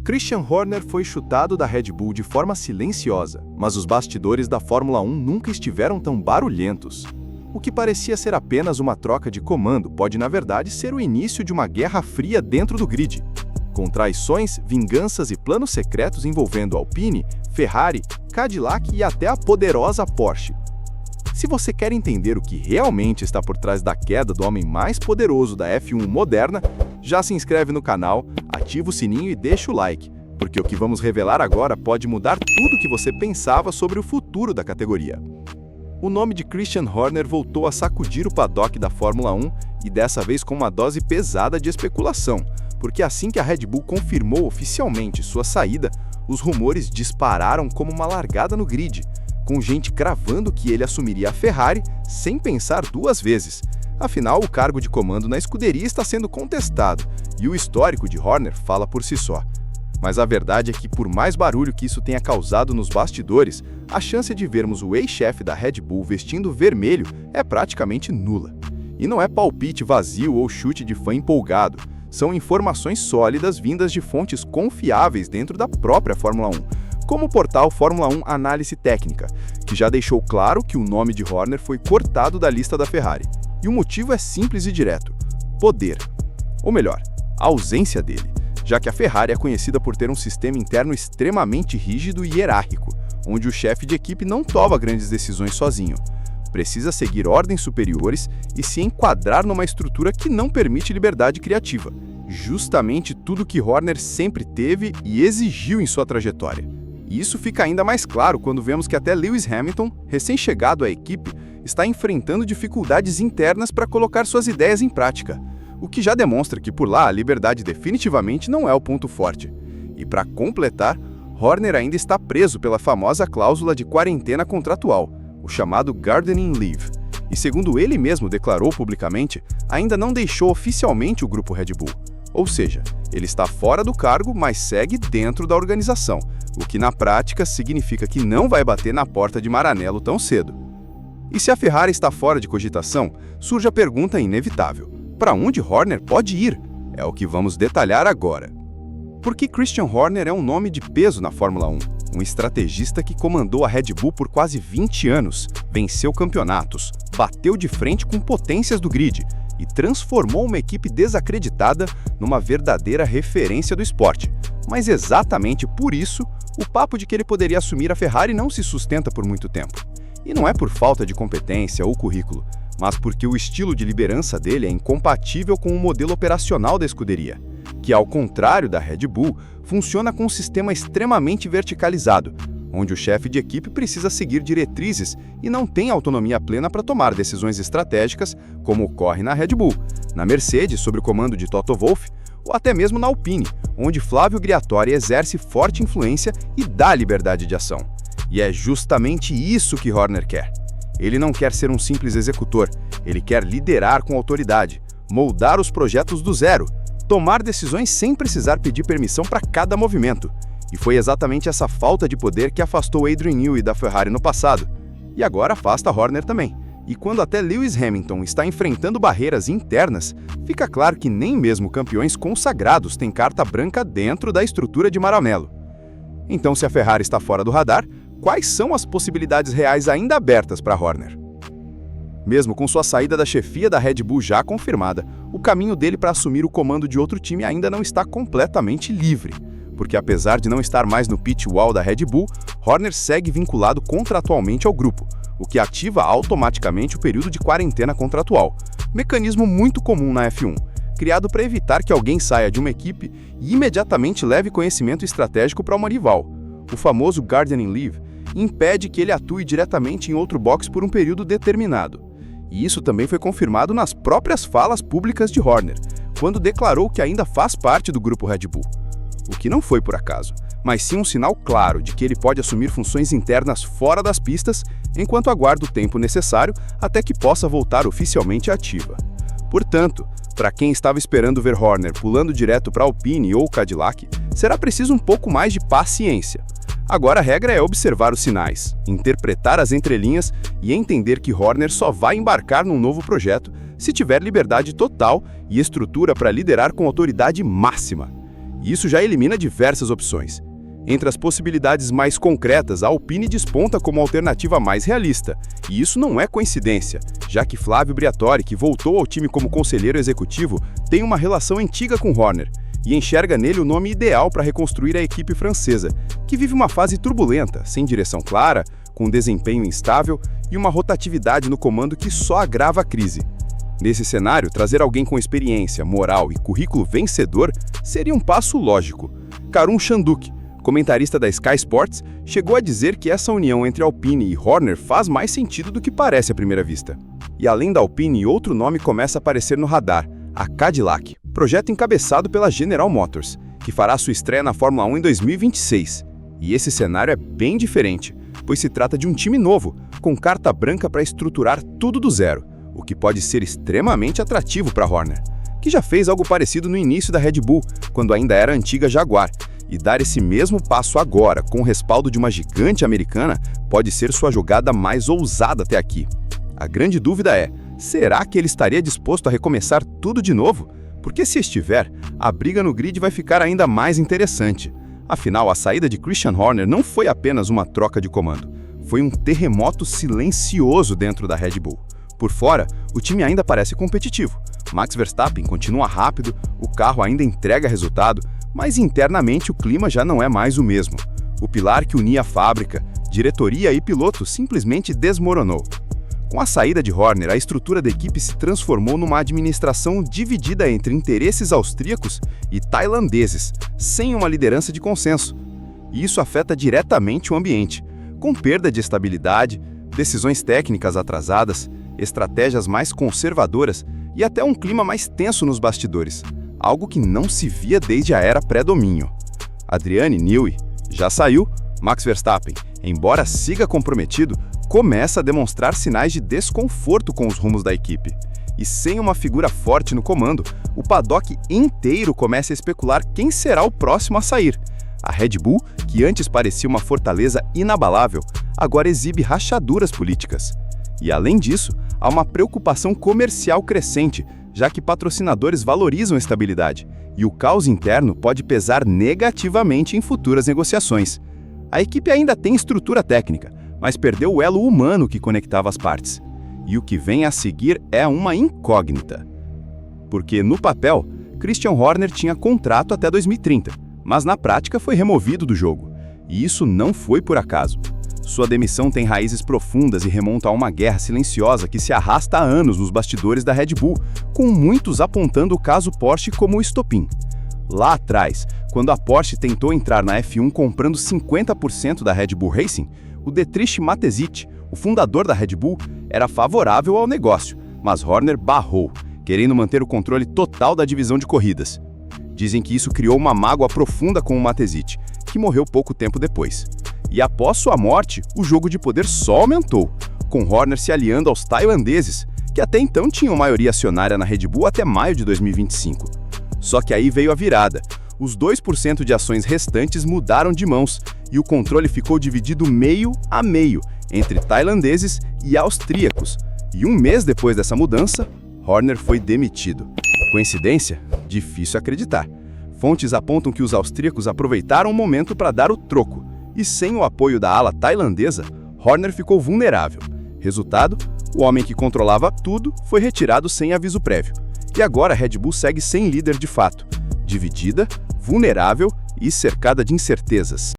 Christian Horner foi chutado da Red Bull de forma silenciosa, mas os bastidores da Fórmula 1 nunca estiveram tão barulhentos. O que parecia ser apenas uma troca de comando pode, na verdade, ser o início de uma guerra fria dentro do grid, com traições, vinganças e planos secretos envolvendo Alpine, Ferrari, Cadillac e até a poderosa Porsche. Se você quer entender o que realmente está por trás da queda do homem mais poderoso da F1 moderna, já se inscreve no canal, ativa o sininho e deixa o like, porque o que vamos revelar agora pode mudar tudo o que você pensava sobre o futuro da categoria. O nome de Christian Horner voltou a sacudir o paddock da Fórmula 1 e dessa vez com uma dose pesada de especulação, porque assim que a Red Bull confirmou oficialmente sua saída, os rumores dispararam como uma largada no grid, com gente cravando que ele assumiria a Ferrari sem pensar duas vezes. Afinal, o cargo de comando na escuderia está sendo contestado e o histórico de Horner fala por si só. Mas a verdade é que, por mais barulho que isso tenha causado nos bastidores, a chance de vermos o ex-chefe da Red Bull vestindo vermelho é praticamente nula. E não é palpite vazio ou chute de fã empolgado, são informações sólidas vindas de fontes confiáveis dentro da própria Fórmula 1, como o portal Fórmula 1 Análise Técnica, que já deixou claro que o nome de Horner foi cortado da lista da Ferrari. E o motivo é simples e direto: poder. Ou melhor, a ausência dele, já que a Ferrari é conhecida por ter um sistema interno extremamente rígido e hierárquico, onde o chefe de equipe não toma grandes decisões sozinho. Precisa seguir ordens superiores e se enquadrar numa estrutura que não permite liberdade criativa. Justamente tudo que Horner sempre teve e exigiu em sua trajetória. E isso fica ainda mais claro quando vemos que até Lewis Hamilton, recém-chegado à equipe, está enfrentando dificuldades internas para colocar suas ideias em prática, o que já demonstra que por lá a liberdade definitivamente não é o ponto forte. E para completar, Horner ainda está preso pela famosa cláusula de quarentena contratual, o chamado Gardening Leave, e segundo ele mesmo declarou publicamente, ainda não deixou oficialmente o grupo Red Bull. Ou seja, ele está fora do cargo, mas segue dentro da organização, o que na prática significa que não vai bater na porta de Maranello tão cedo. E se a Ferrari está fora de cogitação, surge a pergunta inevitável: para onde Horner pode ir? É o que vamos detalhar agora. Porque Christian Horner é um nome de peso na Fórmula 1, um estrategista que comandou a Red Bull por quase 20 anos, venceu campeonatos, bateu de frente com potências do grid e transformou uma equipe desacreditada numa verdadeira referência do esporte. Mas exatamente por isso, o papo de que ele poderia assumir a Ferrari não se sustenta por muito tempo. E não é por falta de competência ou currículo, mas porque o estilo de liderança dele é incompatível com o modelo operacional da escuderia, que, ao contrário da Red Bull, funciona com um sistema extremamente verticalizado, onde o chefe de equipe precisa seguir diretrizes e não tem autonomia plena para tomar decisões estratégicas, como ocorre na Red Bull, na Mercedes, sob o comando de Toto Wolff, ou até mesmo na Alpine, onde Flávio Briatore exerce forte influência e dá liberdade de ação. E é justamente isso que Horner quer. Ele não quer ser um simples executor, ele quer liderar com autoridade, moldar os projetos do zero, tomar decisões sem precisar pedir permissão para cada movimento. E foi exatamente essa falta de poder que afastou Adrian Newey da Ferrari no passado. E agora afasta Horner também. E quando até Lewis Hamilton está enfrentando barreiras internas, fica claro que nem mesmo campeões consagrados têm carta branca dentro da estrutura de Maranello. Então, se a Ferrari está fora do radar, quais são as possibilidades reais ainda abertas para Horner? Mesmo com sua saída da chefia da Red Bull já confirmada, o caminho dele para assumir o comando de outro time ainda não está completamente livre. Porque apesar de não estar mais no pit wall da Red Bull, Horner segue vinculado contratualmente ao grupo, o que ativa automaticamente o período de quarentena contratual, mecanismo muito comum na F1, criado para evitar que alguém saia de uma equipe e imediatamente leve conhecimento estratégico para uma rival. O famoso Gardening Leave impede que ele atue diretamente em outro box por um período determinado. E isso também foi confirmado nas próprias falas públicas de Horner, quando declarou que ainda faz parte do grupo Red Bull. O que não foi por acaso, mas sim um sinal claro de que ele pode assumir funções internas fora das pistas, enquanto aguarda o tempo necessário até que possa voltar oficialmente ativa. Portanto, para quem estava esperando ver Horner pulando direto para Alpine ou Cadillac, será preciso um pouco mais de paciência. Agora a regra é observar os sinais, interpretar as entrelinhas e entender que Horner só vai embarcar num novo projeto se tiver liberdade total e estrutura para liderar com autoridade máxima. E isso já elimina diversas opções. Entre as possibilidades mais concretas, a Alpine desponta como alternativa mais realista. E isso não é coincidência, já que Flávio Briatore, que voltou ao time como conselheiro executivo, tem uma relação antiga com Horner e enxerga nele o nome ideal para reconstruir a equipe francesa, que vive uma fase turbulenta, sem direção clara, com desempenho instável e uma rotatividade no comando que só agrava a crise. Nesse cenário, trazer alguém com experiência, moral e currículo vencedor seria um passo lógico. Karun Chanduk, comentarista da Sky Sports, chegou a dizer que essa união entre Alpine e Horner faz mais sentido do que parece à primeira vista. E além da Alpine, outro nome começa a aparecer no radar, a Cadillac, projeto encabeçado pela General Motors, que fará sua estreia na Fórmula 1 em 2026. E esse cenário é bem diferente, pois se trata de um time novo, com carta branca para estruturar tudo do zero, o que pode ser extremamente atrativo para Horner, que já fez algo parecido no início da Red Bull, quando ainda era a antiga Jaguar. E dar esse mesmo passo agora, com o respaldo de uma gigante americana, pode ser sua jogada mais ousada até aqui. A grande dúvida é, será que ele estaria disposto a recomeçar tudo de novo? Porque se estiver, a briga no grid vai ficar ainda mais interessante. Afinal, a saída de Christian Horner não foi apenas uma troca de comando, foi um terremoto silencioso dentro da Red Bull. Por fora, o time ainda parece competitivo. Max Verstappen continua rápido, o carro ainda entrega resultado, mas internamente o clima já não é mais o mesmo. O pilar que unia a fábrica, diretoria e piloto simplesmente desmoronou. Com a saída de Horner, a estrutura da equipe se transformou numa administração dividida entre interesses austríacos e tailandeses, sem uma liderança de consenso. E isso afeta diretamente o ambiente, com perda de estabilidade, decisões técnicas atrasadas, estratégias mais conservadoras e até um clima mais tenso nos bastidores, algo que não se via desde a era pré-domínio. Adrian Newey já saiu, Max Verstappen, embora siga comprometido, começa a demonstrar sinais de desconforto com os rumos da equipe. E sem uma figura forte no comando, o paddock inteiro começa a especular quem será o próximo a sair. A Red Bull, que antes parecia uma fortaleza inabalável, agora exibe rachaduras políticas. E além disso, há uma preocupação comercial crescente, já que patrocinadores valorizam a estabilidade, e o caos interno pode pesar negativamente em futuras negociações. A equipe ainda tem estrutura técnica, mas perdeu o elo humano que conectava as partes. E o que vem a seguir é uma incógnita. Porque, no papel, Christian Horner tinha contrato até 2030, mas na prática foi removido do jogo. E isso não foi por acaso. Sua demissão tem raízes profundas e remonta a uma guerra silenciosa que se arrasta há anos nos bastidores da Red Bull, com muitos apontando o caso Porsche como o estopim. Lá atrás, quando a Porsche tentou entrar na F1 comprando 50% da Red Bull Racing, o Dietrich Mateschitz, o fundador da Red Bull, era favorável ao negócio, mas Horner barrou, querendo manter o controle total da divisão de corridas. Dizem que isso criou uma mágoa profunda com o Mateschitz, que morreu pouco tempo depois. E após sua morte, o jogo de poder só aumentou, com Horner se aliando aos tailandeses, que até então tinham maioria acionária na Red Bull até maio de 2025. Só que aí veio a virada. Os 2% de ações restantes mudaram de mãos e o controle ficou dividido meio a meio entre tailandeses e austríacos. E um mês depois dessa mudança, Horner foi demitido. Coincidência? Difícil acreditar. Fontes apontam que os austríacos aproveitaram o momento para dar o troco, e sem o apoio da ala tailandesa, Horner ficou vulnerável. Resultado, o homem que controlava tudo foi retirado sem aviso prévio. E agora a Red Bull segue sem líder de fato, dividida, vulnerável e cercada de incertezas.